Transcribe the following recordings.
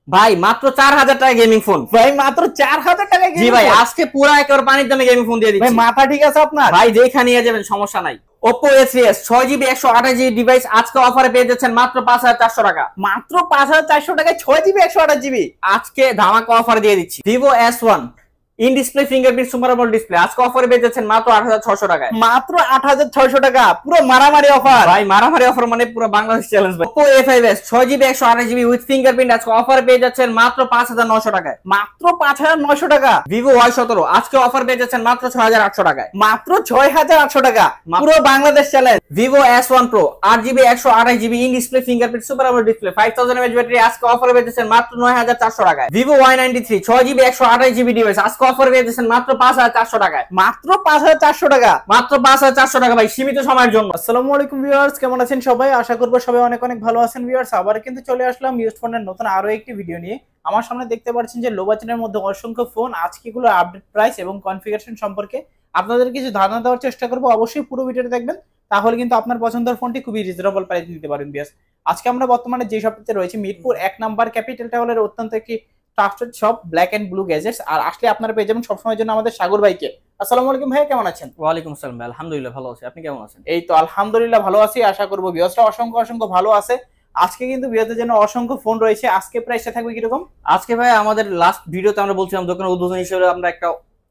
ভাই মাত্র 4000 টাকা গেমিং ফোন। ভাই মাত্র 4000 টাকা জি ভাই, আজকে পুরো একেবারে পানির দামে গেমিং ফোন দিয়ে দিচ্ছি। ভাই মাথা ঠিক আছে আপনার? ভাই যেখানে নিয়ে যাবেন সমস্যা নাই। Oppo A3s 6GB 128GB device আজকে অফারে পেয়ে যাচ্ছেন মাত্র 5400 টাকা। মাত্র 5400 টাকায় 6GB 128GB আজকে ধামাকা অফার দিয়ে দিচ্ছি। Vivo S1 in display fingerprint super AMOLED display আজকে অফারে পেয়ে যাচ্ছেন মাত্র 8600 টাকায়। মাত্র 8600 টাকা, পুরো মারামারি অফার ভাই, মারামারি অফার মানে পুরো বাংলাদেশ চ্যালেঞ্জ ভাই। Oppo A5s 6GB 128GB with fingerprint আজকে অফারে পেয়ে যাচ্ছেন মাত্র 5900 টাকায়। মাত্র 5900 টাকা। Vivo Y17 আজকে অফার পেয়ে যাচ্ছেন মাত্র 6800 টাকায়। মাত্র 6800 টাকা, পুরো Bangladesh challenge. Vivo S1 Pro 8GB 128GB in display fingerprint super AMOLED display 5000 mAh battery আজকে অফারে পেয়ে যাচ্ছেন মাত্র 9400 টাকায়। Vivo Y93 6GB 128GB device আজকে অফারে পেয়ে যাচ্ছেন মাত্র 5400 টাকায়। মাত্র 5400 টাকা, মাত্র 5400 টাকা ভাই, সীমিত সময়ের জন্য। আসসালামু আলাইকুম ভিউয়ার্স, কেমন আছেন সবাই? আশা করব সবাই অনেক অনেক ভালো আছেন ভিউয়ার্স। আবার কিন্তু চলে আসলাম ইউজড ফোনের নতুন আরো একটি ভিডিও নিয়ে। আমার সামনে দেখতে পাচ্ছেন যে লো বাজেটের মধ্যে অসংখ্য ফোন, আজকে এগুলো আপডেট প্রাইস এবং কনফিগারেশন সম্পর্কে আপনাদের কিছু ধারণা দেওয়ার চেষ্টা করব। অবশ্যই পুরো ভিডিওটা দেখবেন, তাহলে কিন্তু আপনার পছন্দের ফোনটি খুবই রিজনেবল প্রাইসে নিতে পারেন ভিউয়ার্স। আজকে আমরা বর্তমানে যে শপটিতে রয়েছে মিরপুর 1 নাম্বার ক্যাপিটাল টাওয়ারের অত্যন্ত একটি trusted shop Black and blue Gadgets. আর আসলে আপনারা পেয়ে যাবেন সবসময়ের জন্য আমাদের সাগর ভাইকে। আসসালামু আলাইকুম ভাই, কেমন আছেন? ওয়ালাইকুম আসসালাম ভাই, আলহামদুলিল্লাহ ভালো আছি, আপনি কেমন আছেন? এই তো আলহামদুলিল্লাহ ভালো আছি, আশা করব ভিউয়ার্সরা অসংখ্য অসংখ্য ভালো আছে। আজকে কিন্তু ভিউয়ারদের জন্য অসংখ্য ফোন রয়েছে। আজকে প্রাইসটা থাকবে কিরকম? আজকে ভাই আমাদের লাস্ট ভিডিওতে আমরা বলছিলাম দোকানের উদ্বোধন হিসেবে আমরা একটা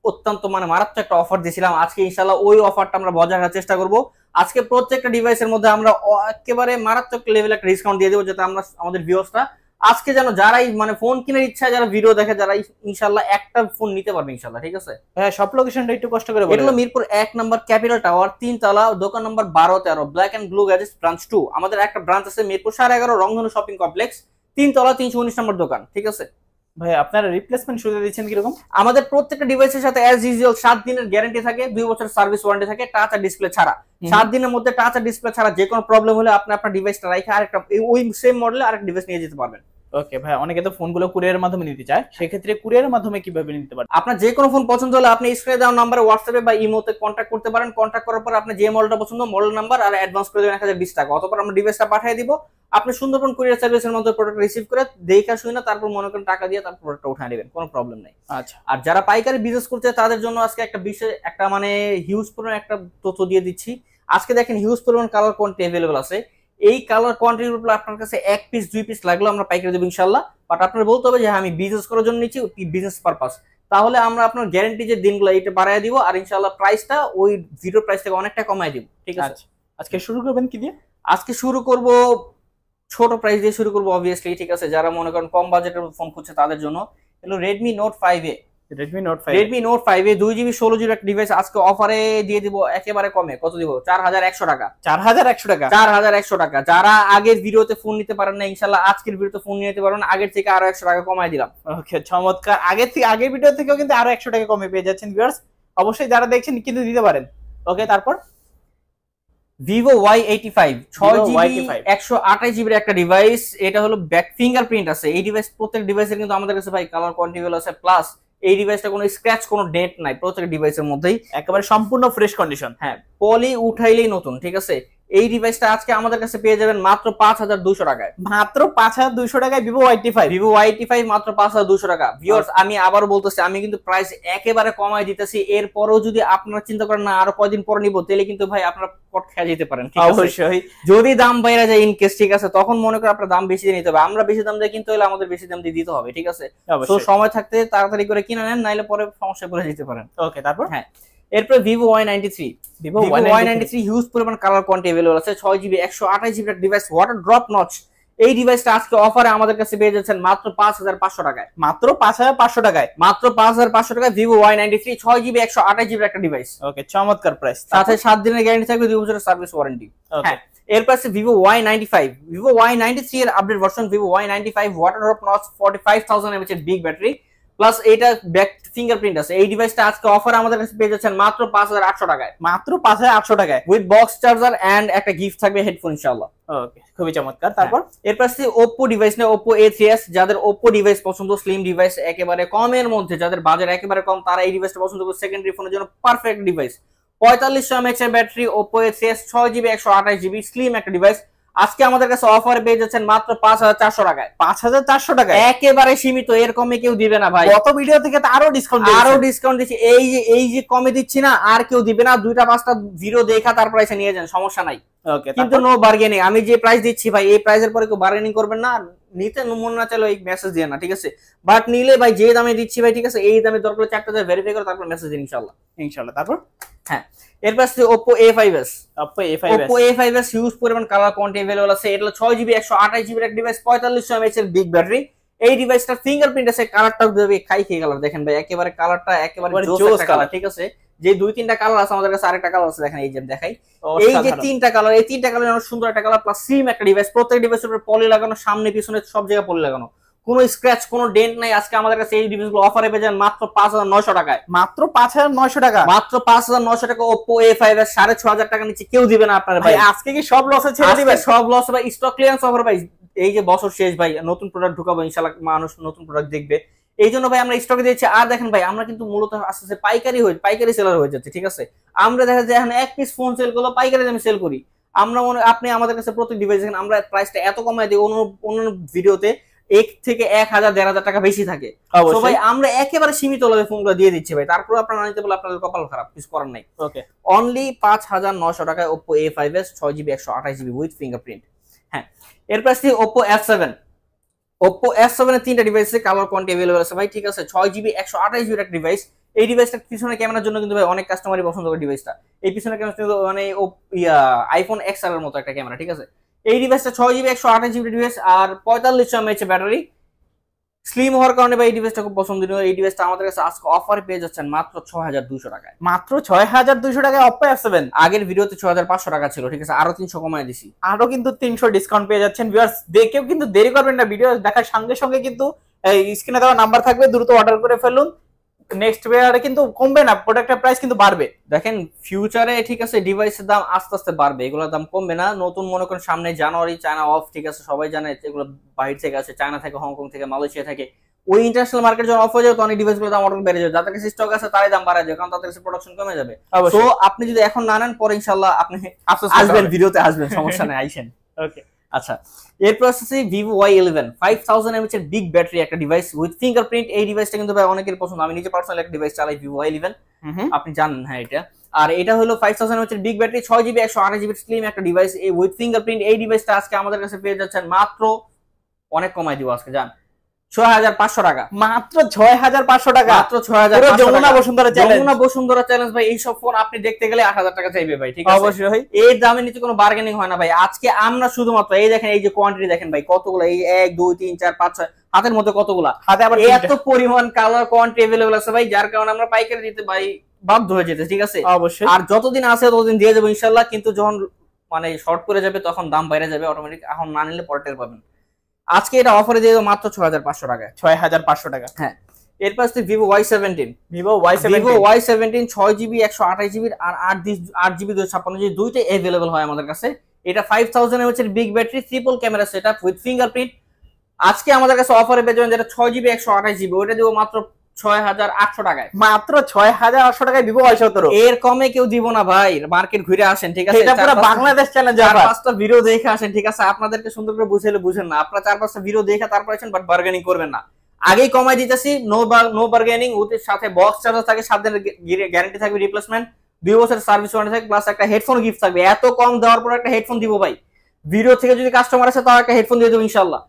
অত্যন্ত মারাত্মক একটা অফার দিয়েছিলাম। আজকে ইনশাআল্লাহ ওই অফারটা আমরা বজায় রাখার চেষ্টা করব। আজকে প্রত্যেকটা ডিভাইসের মধ্যে আমরা একেবারে মারাত্মক লেভেল একটা ডিসকাউন্ট দিয়ে দেবো, যাতে আমরা আমাদের ভিউয়ার্সরা আজকে যেন যারাই ফোন কেনার ইচ্ছা, যারা ভিডিও দেখে, যারা ইনশাআল্লাহ একটা ফোন নিতে পারবে ইনশাআল্লাহ। ঠিক আছে? হ্যাঁ, সব লোকেশনটা একটু কষ্ট করে বলুন। এটা হলো মিরপুর 1 নাম্বার ক্যাপিটাল টাওয়ার 3 তলা, দোকান number 12-13, black and blue gadgets branch 2। আমাদের একটা ব্রাঞ্চ আছে মিরপুর 11.5 রংধনু শপিং কমপ্লেক্স 3 তলা 319 নম্বর দোকান। ঠিক আছে ভাই, আপনারা রিপ্লেসমেন্ট সুবিধা দিচ্ছেন কিরকম? আমাদের প্রত্যেকটা ডিভাইসের সাথে অ্যাজ ইউজুয়াল 7 দিনের গ্যারান্টি থাকে, 2 বছর সার্ভিস ওয়ারেন্টি থাকে, টাচ আর ডিসপ্লে ছাড়া। 7 দিনের মধ্যে টাচ আর ডিসপ্লে ছাড়া যে কোনো প্রবলেম হলে আপনি আপনার ডিভাইসটা রাখে আরেকটা ওই সেম মডেলে আরেকটা ডিভাইস নিয়ে যেতে পারবেন। ওকে ভাই, অনেকে তো ফোনগুলো কুরিয়ারের মাধ্যমে নিতে চায়, সেক্ষেত্রে কুরিয়ারের মাধ্যমে কিভাবে নিতে পারেন? আপনার যে কোনো ফোন পছন্দ হলে আপনি স্ক্রিনে দেওয়া নম্বরে হোয়াটসঅ্যাপে বা ইমোতে কন্ট্যাক্ট করতে পারেন। কন্ট্যাক্ট করার পর আপনি যে মডেলটা পছন্দ মডেল নাম্বার আর অ্যাডভান্স করে দেবেন 1020 টাকা। অতঃপর আমরা ডিভাইসটা পাঠিয়ে দিব। আপনি সুন্দরবন কুরিয়ার সার্ভিসের মধ্যে প্রোডাক্ট রিসিভ করে দেখা শুনে না তারপর মনে করেন টাকা দিয়ে তারপর প্রোডাক্টটা উঠিয়ে নেবেন, কোনো প্রবলেম নাই। আচ্ছা, আর যারা পাইকারি বিজনেস করছে তাদের জন্য আজকে একটা বিশেষ একটা হিউজ পরিমাণ একটা তথ্য দিয়ে দিচ্ছি। আজকে দেখেন হিউজ পরিমাণ কালার কোয়ান্টিটি अवेलेबल আছে। এই কালার কোয়ান্টিটির উপর আপনার কাছে 1 পিস 2 পিস লাগলো আমরা পাইকারি দেব ইনশাআল্লাহ। বাট আপনার বলতে হবে যে আমি বিজনেস করার জন্য নিচ্ছি, বিজনেস পারপাস, তাহলে আমরা আপনার গ্যারান্টি যে দিনগুলো এটা বাড়ায় দিব আর ইনশাআল্লাহ প্রাইসটা ওই জিরো প্রাইস থেকে অনেকটা কমায় দিব। ঠিক আছে? আজকে শুরু করবেন কি দিয়ে? আজকে শুরু করব ছোট প্রাইস দিয়ে শুরু করব অবভিয়াসলি। ঠিক আছে? যারা মনে করেন কম বাজেটের ফোন খুঁজছে তাদের জন্য হলো Redmi Note 5A। Redmi Note 5, Redmi Note 5A 2GB 16GB একটা ডিভাইস আজকে অফারে দিয়ে দিব একেবারে কমে। কত দিব? 4100 টাকা। 4100 টাকা, 4100 টাকা। যারা আগের ভিডিওতে ফোন নিতে পারেন না ইনশাআল্লাহ আজকের ভিডিওতে ফোন নিতে পারবেন, আগের থেকে আরো 100 টাকা কমায় দিলাম। ওকে, চমৎকার। আগের ভিডিও থেকেও কিন্তু আরো 100 টাকা কমে পেয়ে যাচ্ছেন ভিউয়ার্স। অবশ্যই যারা দেখছেন কিন্তু দিতে পারেন। ওকে, তারপর Vivo Y85 6GB 128GB একটা ডিভাইস। এটা হলো ব্যাক ফিঙ্গারপ্রিন্ট আছে এই ডিভাইস। প্রত্যেক ডিভাইসের কিন্তু আমাদের কাছে ভাই কালার কোয়ান্টিটি আছে, প্লাস এই ডিভাইসটা কোনো স্ক্র্যাচ কোনো ডেট নাই, প্রত্যেক ডিভাইসের মধ্যেই একেবারে সম্পূর্ণ ফ্রেশ কন্ডিশন। হ্যাঁ, পলি উঠাইলেই নতুন। ঠিক আছে? এই ডিভাইসটা আজকে আমাদের কাছে পেয়ে যাবেন মাত্র 5200 টাকায়। মাত্র 5200 টাকায় Vivo Y85। Vivo Y85 মাত্র 5200 টাকা। ভিউয়ার্স, আমি আবারও বলতেছি, আমি কিন্তু প্রাইস একেবারে কমায় দিতেছি। এরপরও যদি আপনারা চিন্তা করেন না আরো কয়দিন পর নিব, তাহলে কিন্তু ভাই আপনারা পট খেয়ে যেতে পারেন। অবশ্যই যদি দাম বাইরে যায় ইন কেস, ঠিক আছে, তখন মনে করেন আপনার দাম বেশি দিয়ে নিতে হবে। আমরা বেশি দাম দিয়ে কিনতে হলে আমাদের বেশি দাম দিয়ে দিতে হবে। ঠিক আছে? তো সময় থাকতে তাড়াতাড়ি করে কিনে নেন, নাইলে পরে সমস্যায় পড়ে যেতে পারেন। ওকে, তারপর হ্যাঁ, এরপর Vivo Y93 হিউজ পরিমাণ কালার কোয়ান্টিটি अवेलेबल আছে। 6GB 128GB device, water drop notch. এই ডিভাইসটা আজকে অফারে আমাদের কাছে পেয়ে যাচ্ছেন মাত্র 5500 টাকায়। মাত্র 5500 টাকায়, মাত্র 5500 টাকায় Vivo Y93 6GB 128GB একটা ডিভাইস। ওকে, চমৎকার প্রাইস। সাথে 7 দিনের গ্যারান্টি থাকবে, 2 বছরের সার্ভিস ওয়ারেন্টি। হ্যাঁ, এরপর আছে Vivo Y93 এর update version Vivo Y95 water drop notch 45000 mAh এর বিগ ব্যাটারি, প্লাস এটা ব্যাক ফিঙ্গারপ্রিন্ট আছে। এই ডিভাইসটা আজকে অফারে আমাদের কাছে পেয়ে যাচ্ছেন মাত্র 5800 টাকায়। মাত্র 5800 টাকায় উইথ বক্স চার্জার এন্ড একটা গিফট থাকবে হেডফোন ইনশাআল্লাহ। ওকে, খুবই চমৎকার। তারপর এরপর আছে Oppo ডিভাইস নিয়ে Oppo A3s। যাদের Oppo ডিভাইস পছন্দ, স্লিম ডিভাইস একেবারে কমের মধ্যে, যাদের বাজেট একেবারে কম, তারা এই ডিভাইসটা পছন্দ করে। সেকেন্ডারি ফোনের জন্য পারফেক্ট ডিভাইস। 4500 mAh এর battery, Oppo A3s 6GB 128GB slim একটা ডিভাইস। আজকে আমাদের কাছে অফার পেয়ে যাচ্ছেন মাত্র 5400 টাকায়। 5400 টাকায় একেবারে সীমিত, এর কমে কেউ দিবে না ভাই। গত ভিডিও থেকে তো আরো ডিসকাউন্ট দিচ্ছি। এই যে কমে দিচ্ছি না, আর কেউ দিবে না। 2টা 5টা ভিডিও দেখা তারপর এসে নিয়ে যান, সমস্যা নাই। ওকে, কিন্তু নো বার্গেনিং। আমি যে প্রাইস দিচ্ছি ভাই, এই প্রাইসের পরে কেউ বার্গেনিং করবেন না। নিতে মন না চাইলে এই মেসেজ দিয়ে না, ঠিক আছে? বাট নিলে ভাই যে দামে দিচ্ছি ভাই, ঠিক আছে, এই দামে দরকার 4টা ভেরিফাই করে তারপর মেসেজ দিন ইনশাআল্লাহ। তারপর হ্যাঁ, এরপর আছে Oppo A5s। Oppo A5s huge পরিমাণ কালার কোয়ান্টিটি अवेलेबल আছে। এটা হলো 6GB 128GB এর ডিভাইস, 4500 mAh এর বিগ ব্যাটারি। এই ডিভাইসটার ফিঙ্গারপ্রিন্ট আছে, কালারটাও দেবে খাই কালার। দেখেন ভাই, একেবারে কালারটা একেবারে জোস কালার, ঠিক আছে? যে 2-3টা কালার আছে আমাদের কাছে, আরেকটা কালার আছে দেখেন, এই যে দেখাই, এই যে 3টা কালার, এই 3টা কালার অনেক সুন্দর একটা কালার, প্লাস স্লিম একটা ডিভাইস। প্রত্যেক ডিভাইসের উপরে পলি লাগানো, সামনে পিছনে সব জায়গায় পলি লাগানো, কোনো স্ক্র্যাচ কোনো ডেন্ট নাই। আজকে আমাদের কাছে এই ডিভাইসগুলো অফারে পেয়ে যান মাত্র 5900 টাকায়। মাত্র 5900 টাকা, মাত্র 5900 টাকা Oppo A5s। 6500 টাকা নিচে কেউ দিবে না আপনার ভাই। আজকে কি সব লসে ছেড়ে দিবেন? সব লস ভাই, স্টক ক্লিয়ারেন্স অফার ভাই। এই যে বছর শেষ ভাই, নতুন প্রোডাক্ট ঢুকাবো ইনশাআল্লাহ, মানুষ নতুন প্রোডাক্ট দেখবে, এই জন্য ভাই আমরা স্টকে দিচ্ছি। আর দেখেন ভাই, আমরা কিন্তু মূলত আস্তে আস্তে পাইকারি সেলার হয়ে যাচ্ছে, ঠিক আছে? আমরা দেখা যায় এখন এক পিস ফোন সেল করলো পাইকারি দামে সেল করি আমরা। আপনি আমাদের কাছে প্রত্যেক ডিভাইস দেখেন আমরা প্রাইসটা এত কমাই দিই, অন্য ভিডিওতে 1 থেকে 1000-1500 টাকা বেশি থাকে। তো ভাই আমরা একেবারে সীমিত লাভে ফোনগুলো দিয়ে দিচ্ছি ভাই। তারপর আপনারা নিতে বলে আপনাদের কপাল খারাপ, কিছু করার নাই। ওকে, অনলি 5900 টাকায় Oppo A5s 6GB 128GB with fingerprint. হ্যাঁ, এরপর আসছে Oppo F7। Oppo F7 এর 3টা ডিভাইসে কালার কোয়ান্টিটি अवेलेबल আছে ভাই, ঠিক আছে? 6GB 128GB এর ডিভাইস। এই ডিভাইসটা পিছনে ক্যামেরার জন্য কিন্তু ভাই অনেক কাস্টমারই পছন্দ করে ডিভাইসটা। এই পিছনে ক্যামেরা কিন্তু মানে আইফোন XR এর মতো একটা ক্যামেরা, ঠিক আছে? এই ডিভাইসটা 6GB 128GB ডিভাইস আর 4500 mAh ব্যাটারি। স্লিম হওয়ার কারণে ভাই এই ডিভাইসটা খুব পছন্দনীয়। এই ডিভাইসটা আমাদের কাছে আজকে অফারে পেয়ে যাচ্ছেন মাত্র 6200 টাকায়। মাত্র 6200 টাকায় Oppo F7। আগের ভিডিওতে 6500 টাকা ছিল, ঠিক আছে? আরো 300 কমায় দিছি, আরো কিন্তু 300 ডিসকাউন্ট পেয়ে যাচ্ছেন। ভিউয়ার্স, দেখেও কিন্তু দেরি করবেন না, ভিডিও দেখার সঙ্গে সঙ্গে কিন্তু এই স্ক্রিনে দেওয়া নাম্বার থাকবে, দ্রুত অর্ডার করে ফেলুন। নেক্সট ইয়ারে কিন্তু কমবে না, প্রোডাক্টের প্রাইস কিন্তু বাড়বে। দেখেন ফিউচারে, ঠিক আছে, ডিভাইসের দাম আস্তে আস্তে বাড়বে, এগুলোর দাম কমবে না। নতুন মনে করেন সামনে জানুয়ারি, চায়না অফ, ঠিক আছে? সবাই জানে এগুলো বাইরে থেকে আছে, চায়না থেকে, হংকং থেকে, মালয়েশিয়া থেকে। ওই ইন্টারন্যাশনাল মার্কেট যখন অফ হয়ে যাবে তখন এই ডিভাইসগুলোর দাম অনেক বেড়ে যাবে। যাদের কাছে স্টক আছে তারাই দাম বাড়ায় যাবে, কারণ তাদের কাছে প্রোডাকশন কমে যাবে। তো আপনি যদি এখন না নেন, পরে ইনশাআল্লাহ আপনি আসবেন, ভিডিওতে আসবেন, সমস্যা নেই, আইসেন। ওকে, আচ্ছা, এরপর আছে Vivo Y11 5000 mAh এর বিগ ব্যাটারি একটা ডিভাইস উইথ ফিঙ্গারপ্রিন্ট। এই ডিভাইসটা কিন্তু ভাই অনেকের পছন্দ। আমি নিজে পার্সোনালি একটা ডিভাইস চালাই, Vivo Y11, আপনি জানেন। হ্যাঁ, এটা আর এটা হলো 5000 mAh এর big battery, 6GB 128GB slim একটা ডিভাইস এই উইথ ফিঙ্গারপ্রিন্ট। এই ডিভাইসটা আজকে আমাদের কাছে পেয়ে যাচ্ছেন মাত্র, অনেক কমাই দিব আজকে, জান, 6500 টাকা। মাত্র 6500 টাকা, মাত্র 6500 যমুনা বসুন্ধরা চ্যালেঞ্জ ভাই। এই সব ফোন আপনি দেখতে গেলে 8000 টাকা চাইবে ভাই, ঠিক আছে? অবশ্যই এই দামের নিচে কোনো বার্গেনিং হয় না ভাই। আজকে আমরা শুধুমাত্র এই দেখেন, এই যে কোয়ান্টিটি দেখেন ভাই, কতগুলো, এই 1 2 3 4 5 6 হাতের মধ্যে কতগুলা, হাতে আবার এত পরিমাণ কালার কোয়ান্টিটি अवेलेबल আছে ভাই, যার কারণে আমরা পাইকারি দিতে ভাই বাধ্য হয়ে যেতে, ঠিক আছে? অবশ্যই। আর যতদিন আছে ততদিন দিয়ে যাবো ইনশাআল্লাহ, কিন্তু যখন মানে শর্ট করে যাবে তখন দাম বাইরে যাবে অটোমেটিক। এখন না নিলে পরে টের পাবেন। আজকে এটা অফারে দিয়ে দেবো মাত্র 6500 টাকায়। 6500 টাকা। হ্যাঁ, এরপর আছে Vivo Y17। Vivo Y17 6GB 128GB আর 8GB 256GB দুইটাই अवेलेबल হয় আমাদের কাছে। এটা 5000 mAh এর big battery, triple camera setup with fingerprint. আজকে আমাদের কাছে অফারে পেয়ে যাবেন যেটা 6GB 128GB, ওটা দেবো মাত্র 6800 টাকায়। মাত্র 6800 টাকায় Vivo Y17। এর কমে কেউ দিব না ভাই। মার্কেট ঘুরে আসেন, ঠিক আছে? এটা পুরো বাংলাদেশ চ্যালেঞ্জ। 4-5টা ভিডিও দেখে আসেন, ঠিক আছে? আপনাদেরকে সুন্দর করে বুঝাইলে বুঝেন না, আপনারা 4-5টা ভিডিও দেখে তারপর আসেন, বাট বার্গেনিং করবেন না। আগেই কমাই দিতেছি, নো বার্গেনিং। ওদের সাথে বক্স চার্জার থাকে, 7 দিনের গ্যারান্টি থাকবে, রিপ্লেসমেন্ট, 2 বছরের সার্ভিস ওয়ারেন্টি থাকবে, প্লাস একটা হেডফোন গিফট থাকবে। এত কম দেওয়ার পর একটা হেডফোন দিব ভাই। ভিডিও থেকে যদি কাস্টমার আসে তাও একটা হেডফোন দিয়ে দেবো ইনশাআল্লাহ।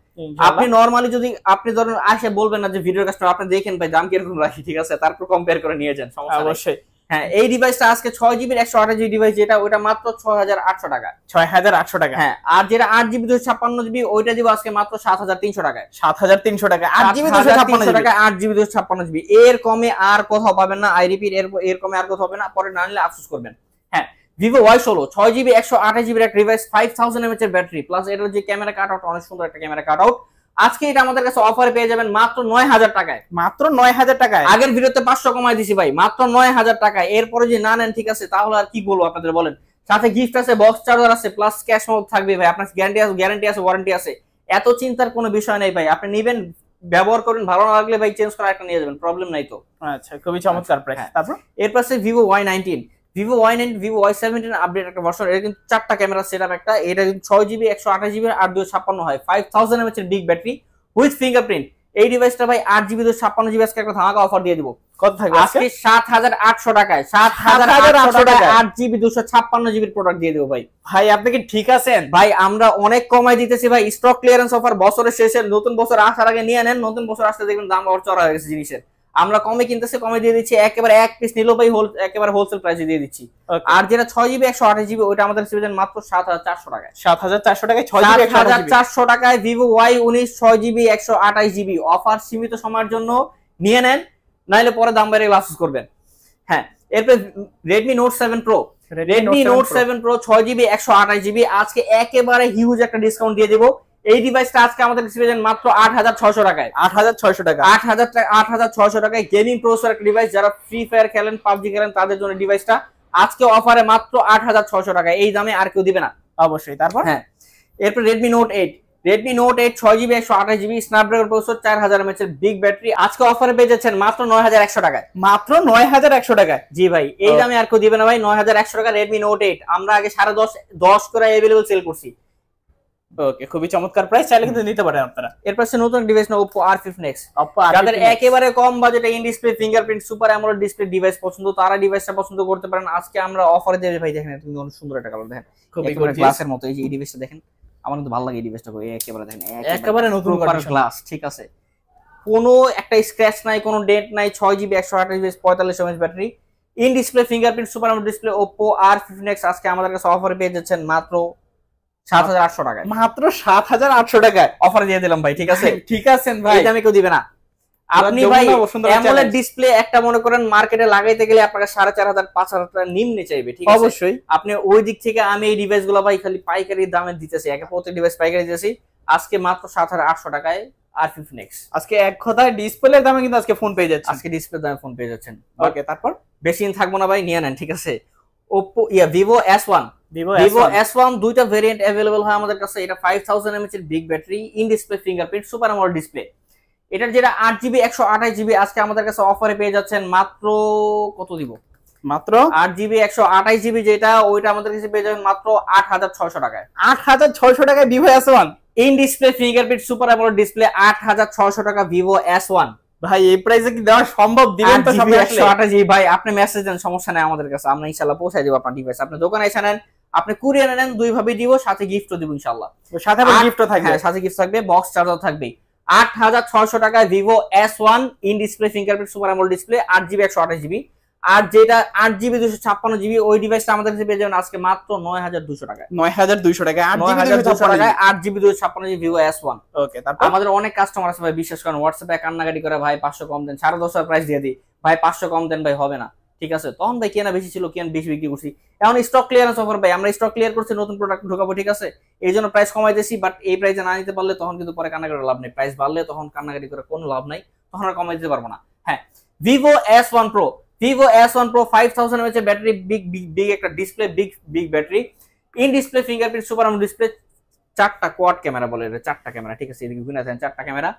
আপনি নরমালি যদি আপনি ধরেন আসে বলবেন না যে ভিডিও কাস্টমার, আপনি দেখেন ভাই দাম কিরকম রাখি, ঠিক আছে? তারপর কম্পেয়ার করে নিয়ে যান, অবশ্যই। হ্যাঁ, এই ডিভাইসটা আজকে 6GB 128GB ডিভাইস যেটা, ওটা মাত্র 6800 টাকা। 6800 টাকা। হ্যাঁ, আর যেটা 8GB 256GB ওইটা দিব আজকে মাত্র 7300 টাকায়। 7300 টাকা 8GB 256GB টাকা 8GB 256GB। এর কমে আর কোথাও পাবেন না, আই রিপিট, এর কমে আর কোথাও হবে না, পরে না নিলে আফসোস করবেন। হ্যাঁ, Vivo Y16 6GB 128GB এর ডিভাইস, 5000 mAh এর ব্যাটারি, প্লাস এর যে ক্যামেরা কাট আউট, অনেক সুন্দর একটা ক্যামেরা কাট আউট। আজকে এটা আমাদের কাছে অফারে পেয়ে যাবেন মাত্র 9000 টাকায়। মাত্র 9000 টাকায়। আগের ভিডিওতে 500 কমাই দিছি ভাই, মাত্র 9000 টাকায়। এরপরে যদি না নেন, ঠিক আছে, তাহলে আর কি বলবো আপনাদের বলেন। সাথে গিফট আছে, বক্স চার্জার আছে, প্লাস ক্যাশ মোড থাকবে ভাই। আপনার গ্যারান্টি আছে, ওয়ারেন্টি আছে। এত চিন্তার কোনো বিষয় নেই ভাই। আপনি নেবেন, ব্যবহার করবেন, ভালো না লাগলে ভাই চেঞ্জ করে একটা নিয়ে যাবেন, প্রবলেম নাই তো। আচ্ছা, খুবই চমৎকার প্রাইস। তারপর এরপর আছে Vivo Y19 Vivo Y9 Vivo Y17 update একটা ভার্সন, এটা কিন্তু 4টা ক্যামেরা সেটআপ একটা, এটা কিন্তু 6GB 128GB আর 256 হয়, 5000 mAh এর বিগ ব্যাটারি উইথ ফিঙ্গারপ্রিন্ট। এই ডিভাইসটা ভাই 8GB 256GB আজকে একটা ধামাকা অফার দিয়ে দিব। কত থাকবে আজকে 7800 টাকায়, 7800 টাকায় 8GB 256GB প্রোডাক্ট দিয়ে দেব ভাই। ভাই আপনি কি ঠিক আছেন? ভাই আমরা অনেক কমাই দিতেছি ভাই, স্টক ক্লিয়ারেন্স অফার, বছরের শেষে নতুন বছর আসার আগে নিয়ে নেন, নতুন বছর আসতে দেখবেন দাম আবার চড়া হয়ে গেছে জিনিসের। আমরা কমে কিনতেছি, কমে দিয়ে দিচ্ছি, একেবারে এক পিস নিলো ভাই একেবারে হোলসেল প্রাইসে দিয়ে দিচ্ছি। আর যেটা 6GB 128GB ওইটা আমাদের সিজন মাত্র 7400 টাকায়। 7400 টাকায় 6GB 7400 টাকায় Vivo Y19 6GB 128GB offer সীমিত সময়ের জন্য নিয়ে নেন, নাইলে পরে দাম বাইরে লাসুস করবেন। হ্যাঁ, এরপর Redmi Note 7 Pro, Redmi Note 7 Pro 6GB 128GB আজকে একেবারে হিউজ একটা ডিসকাউন্ট দিয়ে দেব। এই ডিভাইসটা আজকে আমাদের পেয়ে মাত্র 8600 টাকায়। 8600 টাকা, 8600 টাকায় গেমিং প্রসেসর একটা ডিভাইস, যারা ফ্রি ফায়ার খেলেন, পাবজি খেলেন তাদের জন্য ডিভাইসটা আজকে অফারে মাত্র 8600 টাকায়। এই দামে আর কেউ দিবে না অবশ্যই। তারপর হ্যাঁ, এরপর Redmi Note 8, Redmi Note 8 6GB 128GB Snapdragon processor 4000 mAh এর বিগ ব্যাটারি আজকে অফারে পেয়ে যাচ্ছেন মাত্র 9100 টাকায়। মাত্র 9100 টাকায়। জি ভাই, এই দামে আর কেউ দিবে না ভাই। 9100 টাকা Redmi Note 8 আমরা আগে 10.5 করে अवेलेबल সেল করছি। ওকে, খুবই চমৎকার প্রাইস, চাইলে কিন্তু নিতে পারেন আপনারা। এরপর সে নতুন ডিভাইস না Oppo R15X, যাদের একেবারে কম বাজেটে in display fingerprint super AMOLED display device পছন্দ, তারা ডিভাইসটা পছন্দ করতে পারেন। আজকে আমরা অফারে দেব ভাই, দেখেন তুমি অনেক সুন্দর একটা কালার, দেখেন খুবই গ্লাসের মতো। এই যে এই ডিভাইসটা দেখেন, আমার কিন্তু ভালো লাগে এই ডিভাইসটা, একেবারে দেখেন একেবারে নতুন গ্লাস, ঠিক আছে, কোনো একটা স্ক্র্যাচ নাই, কোনো ডেন্ট নাই, 6GB 128GB 45 mAh battery, in display fingerprint super AMOLED display Oppo R15X আজকে আমাদের কাছে অফারে পেয়ে যাচ্ছেন মাত্র 7800 টাকায়। মাত্র 7800 টাকায় অফার দিয়ে দিলাম ভাই, ঠিক আছে? ঠিক আছেন ভাই, এই দামে কেউ দিবে না। আপনি ভাই অ্যামোলেড ডিসপ্লে একটা মনে করেন মার্কেটে লাগাইতে গেলে আপনাকে 4500 5000 টাকা নিম্নে চাইবে, ঠিক আছে? অবশ্যই। আপনি ওই দিক থেকে আমি এই ডিভাইসগুলো ভাই খালি পাইকারি দামে দিতেছি, একে প্রতি ডিভাইস পাইকারি দিতেছি আজকে মাত্র 7800 টাকায় R15X। আজকে এক কথায় ডিসপ্লের দামে কিন্তু আজকে ফোন পেয়ে যাচ্ছেন, আজকে ডিসপ্লে দামে ফোন পেয়ে যাচ্ছেন। ওকে, তারপর বেশি দিন থাকবো না ভাই, নিয়ে নেন, ঠিক আছে? Oppo Vivo S1, Vivo S1 দুইটা ভেরিয়েন্ট अवेलेबल হয় আমাদের কাছে। এটা 5000 mAh এর big battery, in display fingerprint super AMOLED display. এটার যেটা 8GB 128GB আজকে আমাদের কাছে অফারে পেয়ে যাচ্ছেন মাত্র, কত দিব, মাত্র 8GB 128GB যেটা, ওইটা আমাদের কাছে পেয়ে যাবেন মাত্র 8600 টাকায়। 8600 টাকায় Vivo S1 in display fingerprint super AMOLED display 8600 টাকা Vivo S1। ভাই এই প্রাইসে কি দেওয়া সম্ভব? দিবেন তো সামনে আসলে? 128GB ভাই, আপনি মেসেজ দেন, সমস্যা নাই আমাদের কাছে, আমরা ইনশাআল্লাহ পৌঁছায় দেব আপনার ডিভাইস। আপনি দোকানে এসে নেন, আপনি কুরিয়ার নেন, দুই ভাবে দিব, সাথে গিফটও দিব ইনশাআল্লাহ। সাথে আবার গিফটও থাকবে? হ্যাঁ, সাথে গিফট থাকবে, বক্স চার্জার থাকবে। 8600 টাকায় Vivo S1 in display fingerprint super AMOLED display 8GB 128GB। আর যেটা 8GB 256GB ওই ডিভাইসটা আমাদের কাছে পেয়ে যাবেন আজকে মাত্র 9200 টাকায়। 9200 টাকায় 9200 টাকায় 8GB 256GB Vivo S1। ওকে, তারপর আমাদের অনেক কাস্টমার আছে ভাই, বিশ্বাস করেন, হোয়াটসঅ্যাপে কান্নাকাটি করে, ভাই 500 কম দেন, 10.5 প্রাইস দিয়ে দিই ভাই, 500 কম দেন ভাই, হবে না, ঠিক আছে? তখন ভাই কেনা বেশি ছিল, কেন বেশি বিক্রি করছি। এখন স্টক ক্লিয়ারেন্স অফার ভাই, আমরা স্টক ক্লিয়ার করছি, নতুন প্রোডাক্ট ঢোকাবো, ঠিক আছে? এই জন্য প্রাইস কমাই দিয়েছি, বাট এই প্রাইসে না নিতে পারলে তখন কিন্তু পরে কান্নাকাটি করে লাভ নেই। প্রাইস বাড়লে তখন কান্নাকাটি করে কোনো লাভ নাই, তখন আর কমাই দিতে পারবো না। হ্যাঁ, Vivo S1 Pro, Vivo S1 Pro 5000 mAh battery, big একটা display, big battery, in display fingerprint super AMOLED display, 4টা কোয়াড ক্যামেরা বলে, এটা 4টা ক্যামেরা, ঠিক আছে? এদিকে গুণা দেন 4টা ক্যামেরা।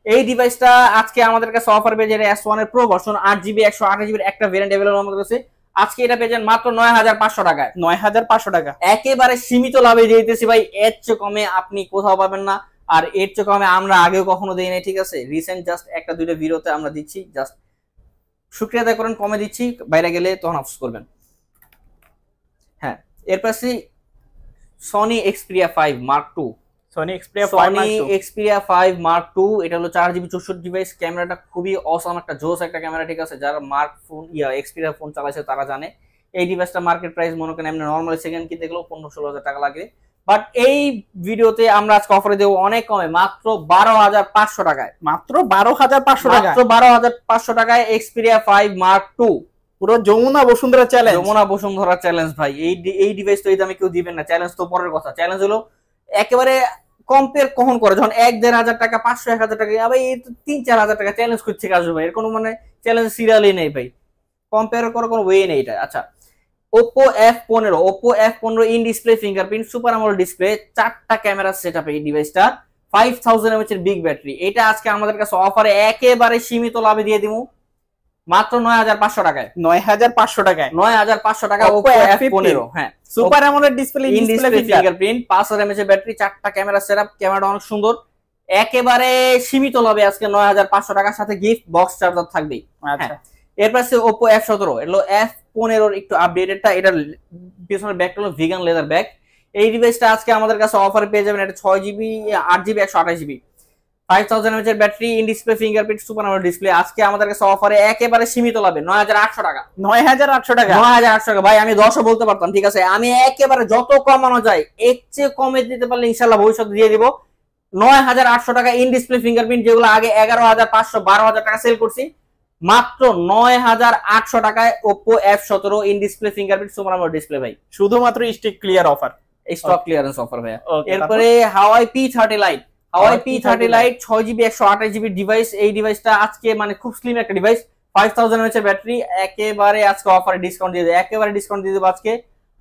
এই ডিভাইসটা আজকে আমাদের কাছে অফার পেয়ে যায় S1 এর প্রো ভার্সন 8GB 128GB একটা ভেরিয়েন্ট अवेलेबल আমাদের কাছে আজকে, এটা পেয়ে যান মাত্র 9500 টাকায়। 9500 টাকা, একেবারে সীমিত লাভে দিয়ে দিতেছি ভাই, এর চেয়ে কমে আপনি কোথাও পাবেন না, আর এর চেয়ে কমে আমরা আগেও কখনো দেই নাই, ঠিক আছে? রিসেন্ট জাস্ট একটা দুইটা ভিডিওতে আমরা দিচ্ছি, জাস্ট শুকরিয়া আদায় করেন, কমে দিচ্ছি, বাইরে গেলে তখন আফসোস করবেন। হ্যাঁ, এর পাশে Sony Xperia 5 Mark II, Sony Xperia 5 Mark II, এটা হলো 4GB 64 ডিভাইস। ক্যামেরাটা খুবই অসাম, একটা জোস একটা ক্যামেরা, ঠিক আছে? যারা মার্ক ফোন Xperia ফোন চালাইছে তারা জানে। এই ডিভাইসটা মার্কেট প্রাইস মনে করেন এমনি নরমাল সেকেন্ড কিনতে গেলেও 15-16 টাকা লাগে, বাট এই ভিডিওতে আমরা আজকে অফারে দেব অনেক কমে, মাত্র 12500 টাকায়। মাত্র 12500 টাকা, মাত্র 12500 টাকায় Xperia 5 Mark II, পুরো যমুনা বসুন্ধরা চ্যালেঞ্জ, যমুনা বসুন্ধরা চ্যালেঞ্জ ভাই। এই ডিভাইস তো এই দামে কেউ দিবেন না, চ্যালেঞ্জ তো পরের কথা। চ্যালেঞ্জ হলো একেবারে কম্পেয়ার কখন করে, যখন 1-1500 টাকা 500-1000 টাকা, আবার এই তো 3-4000 টাকা চ্যালেঞ্জ করছে কাজ ভাই, এর কোনো মানে চ্যালেঞ্জ সিরিয়ালই নেই ভাই, কম্পেয়ার করার কোনো ওয়ে নেই এটা। আচ্ছা, Oppo F15 in display fingerprint super AMOLED display, 4টা ক্যামেরা সেটআপ এই ডিভাইসটা, 5000 mAh এর বিগ ব্যাটারি। এটা আজকে আমাদের কাছে অফারে একেবারে সীমিত লাভে দিয়ে দিমু মাত্র 9500 টাকায়। 9500 টাকায় 9500 টাকা Oppo Oppo F15 F15 হ্যাঁ, super AMOLED display, in display fingerprint, 5000 mAh এর ব্যাটারি, 4টা ক্যামেরা সেটআপ, ক্যামেরাটা অনেক সুন্দর। একেবারে সীমিত লাভে আজকে 9500 টাকার সাথে গিফট বক্স চার্জার থাকবে। আচ্ছা, এরপর আছে Oppo F17, এলো F15 এর একটু আপডেটেডটা, এটা পিছনের ব্যাগটা হলো ভিগান লেদার ব্যাগ। এই ডিভাইসটা আজকে আমাদের কাছে অফারে পেয়ে যাবেন, এটা 6GB 8GB 128GB, 5000 mAh এর battery, in display fingerprint, super AMOLED display. আজকে আমাদের কাছে অফারে একেবারে সীমিত লাভে 9800 টাকা। 9800 টাকা 9800 টাকা ভাই, আমি 10ও বলতে পারতাম, ঠিক আছে, আমি একেবারে যত কমানো যায় এর চেয়ে কমে দিতে পারলে ইনশাআল্লাহ ভবিষ্যতে দিয়ে দিব। 9800 টাকা ইন ডিসপ্লে ফিঙ্গারপ্রিন্ট, যেগুলো আগে 11500 12000 টাকা সেল করছি, মাত্র 9800 টাকায় Oppo F17 in display fingerprint, super AMOLED display ভাই, শুধুমাত্র stick clear offer, stock clearance offer ভাই। Okay, এরপরে Huawei P30 Lite, Huawei P30 Lite 6GB 128GB device. এই ডিভাইসটা আজকে মানে খুব স্লিম একটা ডিভাইস, 5000 mAh এর ব্যাটারি, একেবারে আজকে অফারে ডিসকাউন্ট দিয়ে দেব, একেবারে ডিসকাউন্ট দিয়ে দেব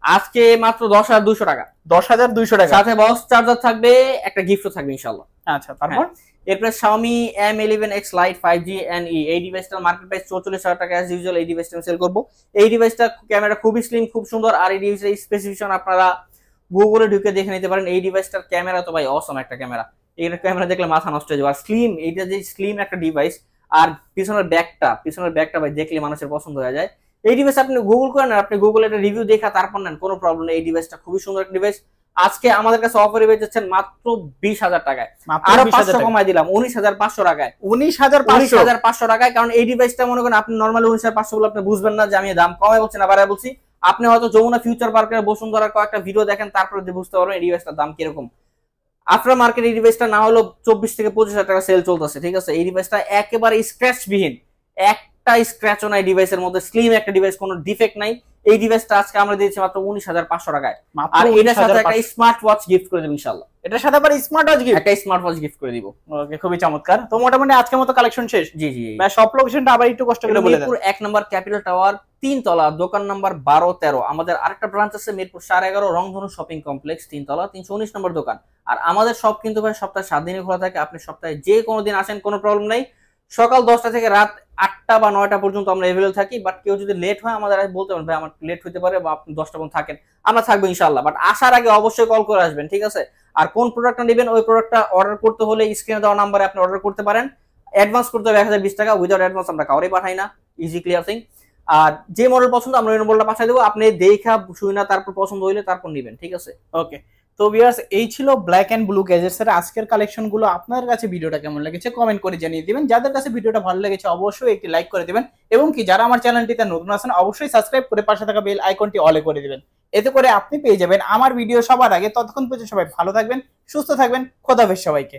আজকে মাত্র 10200 টাকা, 10200 টাকা, সাথে বক্স চার্জার থাকবে, একটা গিফটও থাকবে ইনশাআল্লাহ। আচ্ছা, তারপর এরপর Xiaomi Mi11X Lite 5G NE, এই ডিভাইসটার মার্কেট প্রাইস 44000 টাকা অ্যাজ ইউজুয়াল। এই ডিভাইসটা আমি সেল করব। এই ডিভাইসটা ক্যামেরা খুবই স্লিম, খুব সুন্দর, আর এই ডিভাইসের স্পেসিফিকেশন আপনারা গুগলে ঢুকে দেখে নিতে পারেন। এই ডিভাইসটার ক্যামেরা তো ভাই অসম একটা ক্যামেরা, এই ক্যামেরা দেখলে মাথা নষ্ট হয়ে যাবে। আর স্লিম, এইটা যে স্লিম একটা ডিভাইস, আর পিছনের ব্যাগটা ভাই দেখলে মানুষের পছন্দ হয়ে যায়। এই ডিভাইস আপনি গুগল করেন, আপনি গুগলে একটা রিভিউ দেখা তারপর নেন, কোনো প্রবলেম নেই। এই ডিভাইসটা খুবই সুন্দর একটা ডিভাইস, আজকে আমাদের কাছে অফারে পেয়ে যাচ্ছেন মাত্র 20000 টাকায়, আরো 500 কমাই দিলাম 19500 টাকায়, 19500 টাকায়। কারণ এই ডিভাইসটা মনে করেন আপনি নরমালি 19500 বলে আপনি বুঝবেন না যে আমি দাম কমাই বলছি না বাড়ায় বলছি। আপনি হয়তো যমুনা ফিউচার পার্কের বসুন্ধরার কয়েকটা ভিডিও দেখেন, তারপরে বুঝতে পারবেন এই ডিভাইসটার দাম কিরকম। আফটার মার্কেট এই ডিভাইসটা না হলো 24 থেকে 25000 টাকা সেল চলতেছে, ঠিক আছে। এই ডিভাইসটা একেবারে স্ক্র্যাচ বিহীন, একটা স্ক্র্যাচও নাই ডিভাইসের মধ্যে, স্লিম একটা ডিভাইস, কোনো ডিফেক্ট নাই। এই ডিভাইসটা আজকে আমরা দিয়েছি মাত্র 19500 টাকায়, আর এটার সাথে একটা স্মার্ট ওয়াচ গিফট করে দেব ইনশাআল্লাহ। এটার সাথে আবার স্মার্ট ওয়াচ গিফট, একটা স্মার্ট ওয়াচ গিফট করে দিব। ওকে, খুবই চমৎকার। তো মোটামুটি আজকের মতো কালেকশন শেষ। জি জি, ভাই সব লোকেশনটা আবার একটু কষ্ট করে বলে দেন। মিরপুর 1 নম্বর ক্যাপিটাল টাওয়ার 3 তলা, দোকান নাম্বার 12-13। আমাদের আরেকটা ব্রাঞ্চ আছে মিরপুর 11.5 রংধনু শপিং কমপ্লেক্স 3 তলা 319 নম্বর দোকান। আর আমাদের সব কিন্তু ভাই সপ্তাহে 7 দিনই খোলা থাকে, আপনি সপ্তাহে যে কোনো দিন আসেন, কোনো প্রবলেম নাই। সকাল 10টা থেকে রাত 8টা বা 9টা পর্যন্ত আমরা अवेलेबल থাকি। বাট কেউ যদি লেট হয় আমাদের বলতে পারেন, ভাই আমার লেট হতে পারে, বা আপনি 10টা পর্যন্ত থাকেন, আমরা থাকবো ইনশাআল্লাহ। বাট আসার আগে অবশ্যই কল করে আসবেন, ঠিক আছে। আর কোন প্রোডাক্টটা নেবেন, ওই প্রোডাক্টটা অর্ডার করতে হলে স্ক্রিনে দেওয়া নম্বরে আপনি অর্ডার করতে পারেন। অ্যাডভান্স করতে হবে 1020 টাকা, উইদাউট অ্যাডভান্স আমরা কাউরে পাঠাই না, ইজি ক্লিয়ার থিং। আর যে মডেল পছন্দ আমরা ওই মডেলটা পাঠিয়ে দেবো, আপনি দেখা শুই না, তারপর পছন্দ হইলে তারপর নেবেন, ঠিক আছে। ওকে, তো ভিউয়ার্স এই ছিল ব্ল্যাক এন্ড ব্লু গ্যাজেটসের আজকের কালেকশন গুলো। আপনার কাছে ভিডিওটা কেমন লেগেছে কমেন্ট করে জানিয়ে দিবেন। যাদের কাছে ভিডিওটা ভালো লেগেছে অবশ্যই একটি লাইক করে দিবেন, এবং কি যারা আমার চ্যানেলটিতে নতুন আছেন অবশ্যই সাবস্ক্রাইব করে পাশে থাকা বেল আইকনটি অলে করে দিবেন। এতে করে আপনি পেয়ে যাবেন আমার ভিডিও সবার আগে। ততক্ষণ পর্যন্ত সবাই ভালো থাকবেন, সুস্থ থাকবেন, খোদা হাফেজ সবাইকে।